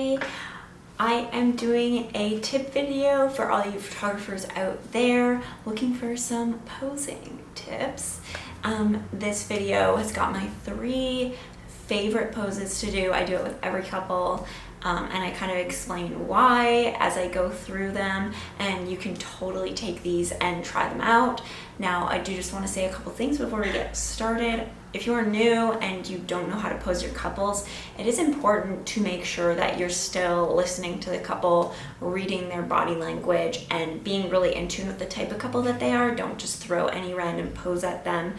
today I am doing a tip video for all you photographers out there looking for some posing tips. This video has got my 3 favorite poses to do. I do it with every couple, and I kind of explain why as I go through them, and you can totally take these and try them out. Now, I do just want to say a couple things before we get started. If you are new and you don't know how to pose your couples, it is important to make sure that you're still listening to the couple, reading their body language, and being really in tune with the type of couple that they are. Don't just throw any random pose at them,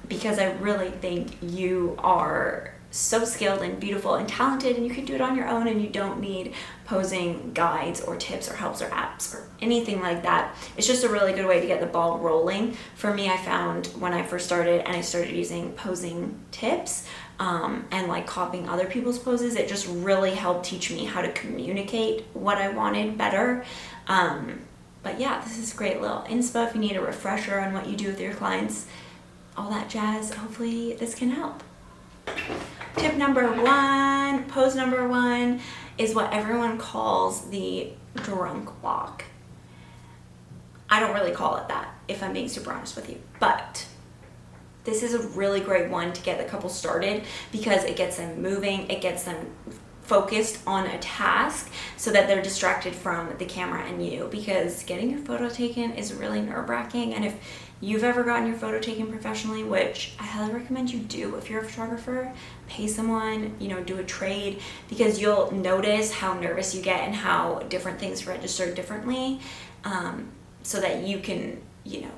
because I really think you are so skilled and beautiful and talented, and you can do it on your own, and you don't need posing guides or tips or helps or apps or anything like that. It's just a really good way to get the ball rolling. For me, I found when I first started and I started using posing tips and like copying other people's poses, it just really helped teach me how to communicate what I wanted better. But yeah, this is a great little inspo if you need a refresher on what you do with your clients, all that jazz. Hopefully this can help. Tip number 1, pose number 1, is what everyone calls the drunk walk. I don't really call it that, if I'm being super honest with you, but this is a really great one to get the couple started because it gets them moving, it gets them focused on a task so that they're distracted from the camera and you, because getting your photo taken is really nerve-wracking. And if you've ever gotten your photo taken professionally, which I highly recommend you do if you're a photographer, pay someone, do a trade, because you'll notice how nervous you get and how different things register differently, so that you can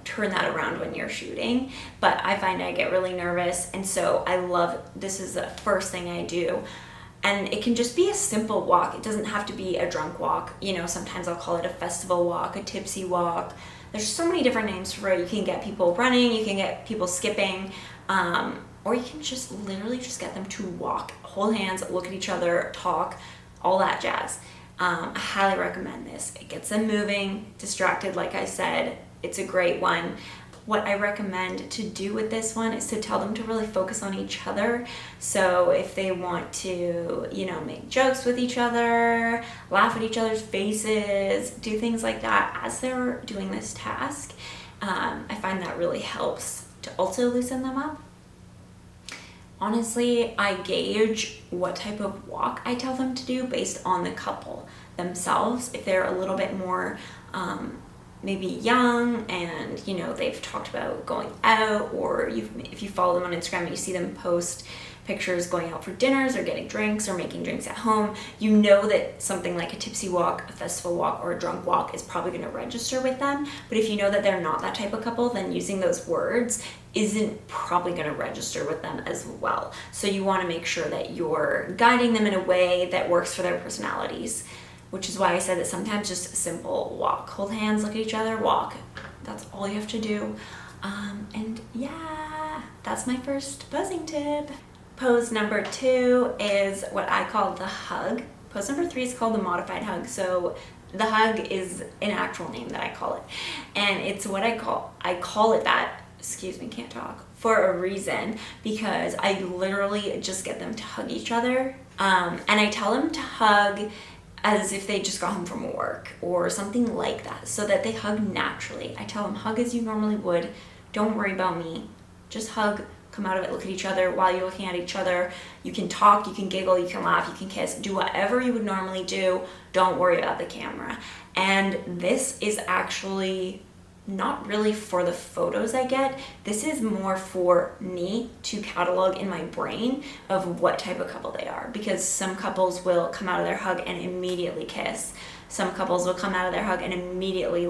turn that around when you're shooting. But I find I get really nervous, and so this is the first thing I do. And it can just be a simple walk. It doesn't have to be a drunk walk. Sometimes I'll call it a festival walk, a tipsy walk. There's so many different names for it. You can get people running, you can get people skipping, or you can just literally just get them to walk, hold hands, look at each other, talk, all that jazz. I highly recommend this. It gets them moving, distracted, like I said. It's a great one. What I recommend to do with this one is to tell them to really focus on each other. So if they want to, make jokes with each other, laugh at each other's faces, do things like that as they're doing this task, I find that really helps to also loosen them up. Honestly, I gauge what type of walk I tell them to do based on the couple themselves. If they're a little bit more maybe young and they've talked about going out, or if you follow them on Instagram and you see them post pictures going out for dinners or getting drinks or making drinks at home, that something like a tipsy walk, a festival walk, or a drunk walk is probably going to register with them. But if you know that they're not that type of couple, then using those words isn't probably going to register with them as well. So you want to make sure that you're guiding them in a way that works for their personalities, which is why I said that sometimes just a simple walk. Hold hands, look at each other, walk. That's all you have to do. And yeah, that's my first posing tip. Pose number 2 is what I call the hug. Pose number 3 is called the modified hug. So the hug is an actual name that I call it. And it's what I call it that, can't talk, for a reason, because I literally just get them to hug each other. And I tell them to hug as if they just got home from work or something like that, so that they hug naturally. I tell them, hug as you normally would. Don't worry about me. Just hug, come out of it, look at each other while you're looking at each other. You can talk, you can giggle, you can laugh, you can kiss, do whatever you would normally do. Don't worry about the camera. And this is actually not really for the photos I get. This is more for me to catalog in my brain of what type of couple they are, because some couples will come out of their hug and immediately kiss. Some couples will come out of their hug and immediately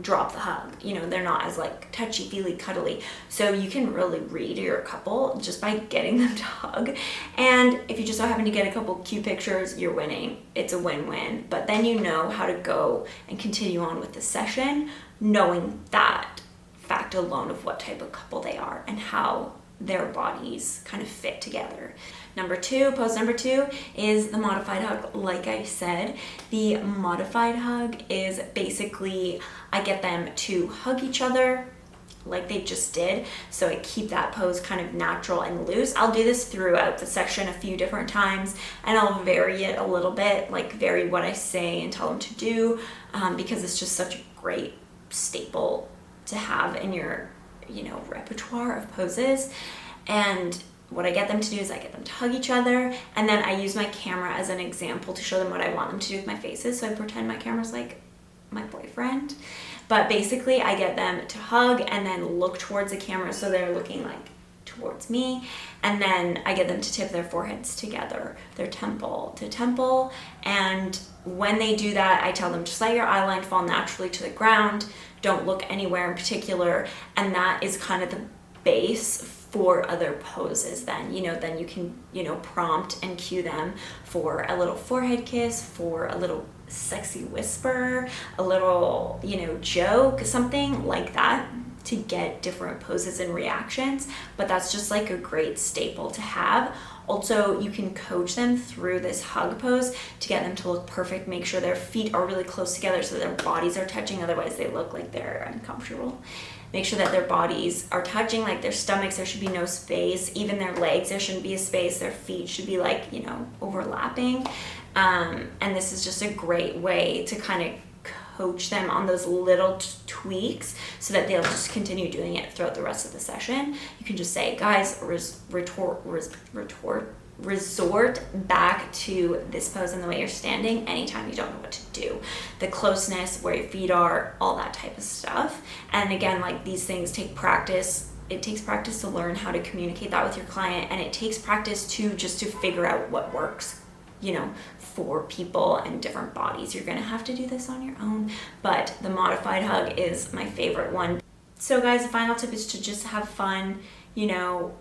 drop the hug. They're not as touchy-feely, cuddly. So you can really read your couple just by getting them to hug. And if you just so happen to get a couple cute pictures, you're winning. It's a win-win. But then you know how to go and continue on with the session, knowing that fact alone of what type of couple they are and how their bodies kind of fit together. Pose number 2 is the modified hug. Like I said, the modified hug is basically I get them to hug each other like they just did, so I keep that pose kind of natural and loose. I'll do this throughout the section a few different times, and I'll vary it a little bit, like vary what I say and tell them to do, because it's just such a great staple to have in your, you know, repertoire of poses. And what I get them to do is I get them to hug each other, and then I use my camera as an example to show them what I want them to do with my faces. So I pretend my camera's like my boyfriend. But basically I get them to hug and then look towards the camera, so they're looking like towards me. And then I get them to tip their foreheads together, their temple to temple. And when they do that, I tell them, just let your eye line fall naturally to the ground. Don't look anywhere in particular. And that is kind of the base for other poses. Then, you know, then you can, you know, prompt and cue them for a little forehead kiss, for a little sexy whisper, a little, you know, joke, something like that, to get different poses and reactions. But that's just like a great staple to have. Also, you can coach them through this hug pose to get them to look perfect. Make sure their feet are really close together so their bodies are touching, otherwise they look like they're uncomfortable. Make sure that their bodies are touching, like their stomachs, there should be no space. Even their legs, there shouldn't be a space. Their feet should be like, you know, overlapping. And this is just a great way to kind of coach them on those little tweaks so that they'll just continue doing it throughout the rest of the session. You can just say, guys, resort back to this pose and the way you're standing anytime you don't know what to do. The closeness, where your feet are, all that type of stuff. And again, like, these things take practice. It takes practice to learn how to communicate that with your client, and it takes practice too, just to figure out what works, you know, for people and different bodies. You're gonna have to do this on your own, but the modified hug is my favorite one. So guys, the final tip is to just have fun, you know,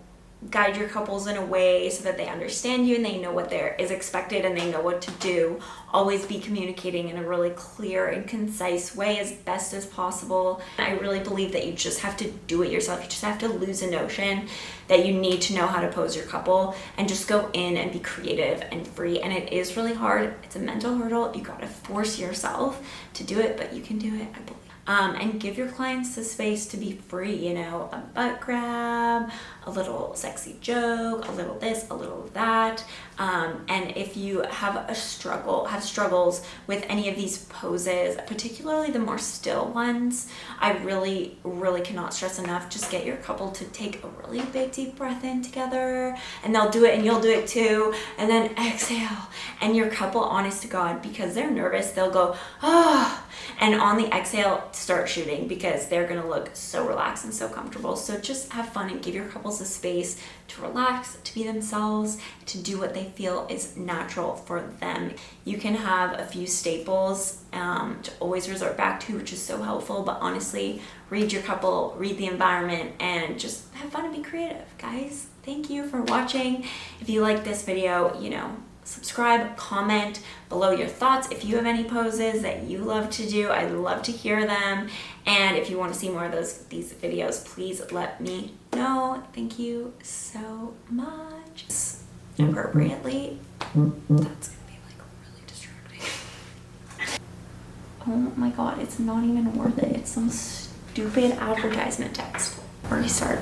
guide your couples in a way so that they understand you and they know what there is expected and they know what to do. Always be communicating in a really clear and concise way as best as possible. I really believe that you just have to do it yourself. You just have to lose a notion that you need to know how to pose your couple and just go in and be creative and free. And it is really hard. It's a mental hurdle. You gotta force yourself to do it, but you can do it, I believe. And give your clients the space to be free, you know, a butt grab, a little sexy joke, a little this, a little that. And if you have struggles with any of these poses, particularly the more still ones, I really, really cannot stress enough, just get your couple to take a really big deep breath in together, and they'll do it and you'll do it too, and then exhale. And your couple, honest to God, because they're nervous, they'll go, ah, and on the exhale, start shooting, because they're gonna look so relaxed and so comfortable. So just have fun and give your couples the space to relax, to be themselves, to do what they feel is natural for them. You can have a few staples to always resort back to, which is so helpful, but honestly, read your couple, read the environment, and just have fun and be creative, guys. Thank you for watching. If you like this video, you know, subscribe, comment below your thoughts. If you have any poses that you love to do, I'd love to hear them. And if you want to see more of these videos, please let me know. Thank you so much. Appropriately, that's gonna be like really distracting. Oh my God, it's not even worth it. It's some stupid advertisement text. Restart.